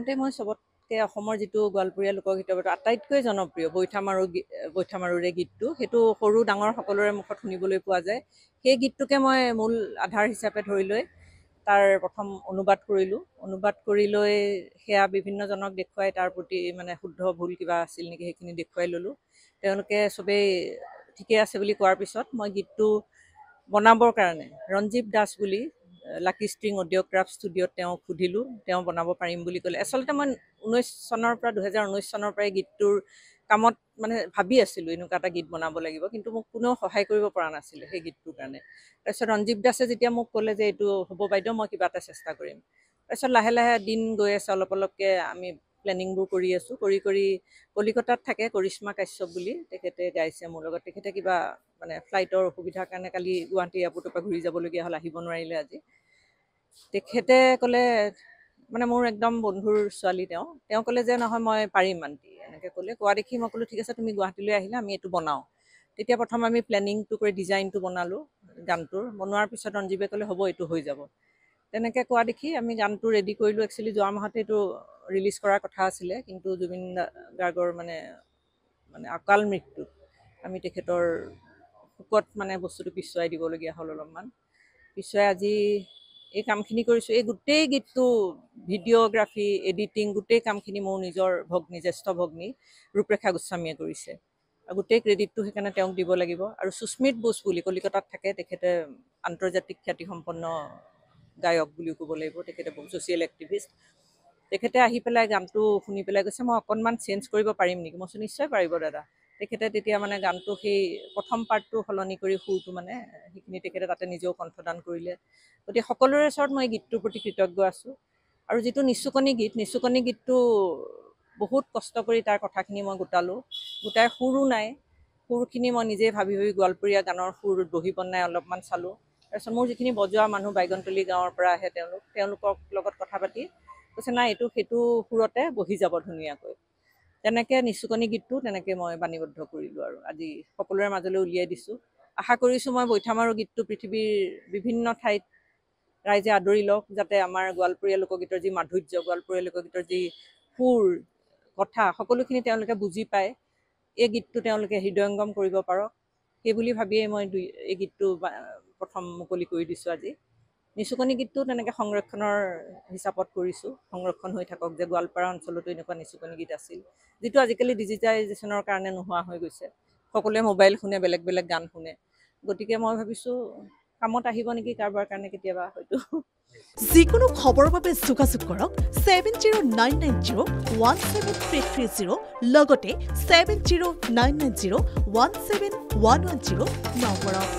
প্ৰথমতে মই চবতকৈ অসমৰ যিটো গোৱালপৰীয়া লোকগীতৰ ভিতৰত আটাইতকৈ জনপ্ৰিয় বৈঠামাৰুৰে গীতটো, সেইটো সৰু ডাঙৰ সকলোৰে মুখত শুনিবলৈ পোৱা যায়। সেই গীতটোকে মই মূল আধাৰ হিচাপে ধৰি লৈ তাৰ প্ৰথম অনুবাদ কৰিলোঁ। অনুবাদ কৰি লৈ সেয়া বিভিন্নজনক দেখুৱাই তাৰ প্ৰতি মানে শুদ্ধ ভুল কিবা আছিল নেকি সেইখিনি দেখুৱাই ল'লোঁ। তেওঁলোকে চবেই ঠিকে আছে বুলি কোৱাৰ পিছত মই গীতটো বনাবৰ কাৰণে ৰঞ্জীৱ দাস বুলি লাকি ষ্ট্ৰিং অডিঅ'গ্ৰাফ ষ্টুডিঅ'ত তেওঁক সুধিলোঁ, তেওঁ বনাব পাৰিম বুলি ক'লে। আচলতে মই 2019 চনৰ পৰাই গীতটোৰ কামত মানে ভাবি আছিলোঁ এনেকুৱা এটা গীত বনাব লাগিব, কিন্তু মোক কোনেও সহায় কৰিব পৰা নাছিলে সেই গীতটোৰ কাৰণে। তাৰপিছত ৰঞ্জীৱ দাসে যেতিয়া মোক ক'লে যে এইটো হ'ব বাইদেউ, মই কিবা এটা চেষ্টা কৰিম। তাৰপিছত লাহে লাহে দিন গৈ আছে, অলপ অলপকৈ আমি প্লেনিংবোৰ কৰি আছোঁ। কৰি কলিকতাত থাকে কৰিশ্মা কাশ্যপ বুলি, তেখেতে গাইছে মোৰ লগত। তেখেতে কিবা মানে ফ্লাইটৰ অসুবিধাৰ কাৰণে কালি গুৱাহাটী এয়াৰপৰ্টৰ পৰা ঘূৰি যাবলগীয়া হ'ল, আহিব নোৱাৰিলে আজি। তেখেতে ক'লে, মানে মোৰ একদম বন্ধুৰ ছোৱালী তেওঁ ক'লে যে নহয় মই পাৰিম আণ্টি, এনেকৈ ক'লে। কোৱা দেখি মই ক'লোঁ ঠিক আছে তুমি গুৱাহাটীলৈ আহিলে আমি এইটো বনাওঁ। তেতিয়া প্ৰথম আমি প্লেনিংটো কৰি ডিজাইনটো বনালোঁ গানটোৰ। বনোৱাৰ পিছত ৰঞ্জীৱে ক'লে হ'ব এইটো হৈ যাব। তেনেকৈ কোৱা দেখি আমি গানটো ৰেডি কৰিলোঁ। একচুৱেলি যোৱা মাহতে এইটো ৰিলিজ কৰাৰ কথা আছিলে, কিন্তু জুবিন গাৰ্গৰ মানে অকাল মৃত্যুত আমি তেখেতৰ শোকত মানে বস্তুটো পিছুৱাই দিবলগীয়া হ'ল অলপমান। পিছুৱাই আজি এই কামখিনি কৰিছোঁ। এই গোটেই গীতটো ভিডিঅ'গ্ৰাফি, এডিটিং, গোটেই কামখিনি মোৰ নিজৰ ভগ্নী, জ্যেষ্ঠ ভগ্নী ৰূপৰেখা গোস্বামীয়ে কৰিছে। আৰু গোটেই ক্ৰেডিটটো সেইকাৰণে তেওঁক দিব লাগিব। আৰু সুস্মিত বোস বুলি কলিকতাত থাকে, তেখেতে আন্তৰ্জাতিক খ্যাতিসম্পন্ন গায়ক বুলিও ক'ব লাগিব, তেখেতে ছ'চিয়েল এক্টিভিষ্ট। তেখেতে আহি পেলাই গানটো শুনি পেলাই কৈছে মই অকণমান চেঞ্জ কৰিব পাৰিম নেকি? মই কৈছোঁ নিশ্চয় পাৰিব দাদা। তেখেতে তেতিয়া মানে গানটো সেই প্ৰথম পাৰ্টটো সলনি কৰি সুৰটো মানে সেইখিনি তেখেতে তাতে নিজেও কণ্ঠদান কৰিলে। গতিকে সকলোৰে ওচৰত মই গীতটোৰ প্ৰতি কৃতজ্ঞ আছোঁ। আৰু যিটো নিচুকনি গীতটো বহুত কষ্ট কৰি তাৰ কথাখিনি মই গোটাই সুৰো নাই। সুৰখিনি মই নিজেই ভাবি গোৱালপৰীয়া গানৰ সুৰ বহি বনাই অলপমান চালোঁ। তাৰপিছত মোৰ যিখিনি বজোৱা মানুহ বাইগনতলী গাঁৱৰ পৰা আহে তেওঁলোকৰ লগত কথা পাতি কৈছে নাই এইটো সেইটো সুৰতে বহি যাব ধুনীয়াকৈ। তেনেকৈ নিচুকনি গীতটো তেনেকৈ মই বাণীবদ্ধ কৰিলোঁ আৰু আজি সকলোৰে মাজলৈ উলিয়াই দিছোঁ। আশা কৰিছোঁ মই বৈঠামাৰু গীতটো পৃথিৱীৰ বিভিন্ন ঠাইত ৰাইজে আদৰি লওক, যাতে আমাৰ গোৱালপৰীয়া লোকগীতৰ যি মাধুৰ্য, গোৱালপৰীয়া লোকগীতৰ যি সুৰ, কথা সকলোখিনি তেওঁলোকে বুজি পায়, এই গীতটো তেওঁলোকে হৃদয়ংগম কৰিব পাৰক, সেইবুলি ভাবিয়েই মই এই গীতটো প্ৰথম মুকলি কৰি দিছোঁ আজি। নিচুকনি গীতটো তেনেকৈ সংৰক্ষণৰ হিচাপত কৰিছোঁ, সংৰক্ষণ হৈ থাকক, যে গোৱালপাৰা অঞ্চলতো এনেকুৱা নিচুকনি গীত আছিল, যিটো আজিকালি ডিজিটাইজেশ্যনৰ কাৰণে নোহোৱা হৈ গৈছে। সকলোৱে মোবাইল শুনে, বেলেগ বেলেগ গান শুনে। গতিকে মই ভাবিছোঁ কামত আহিব নেকি কাৰোবাৰ কাৰণে কেতিয়াবা হয়তো। যিকোনো খবৰৰ বাবে যোগাযোগ কৰক 7099017330 লগতে 7099017110 নম্বৰত।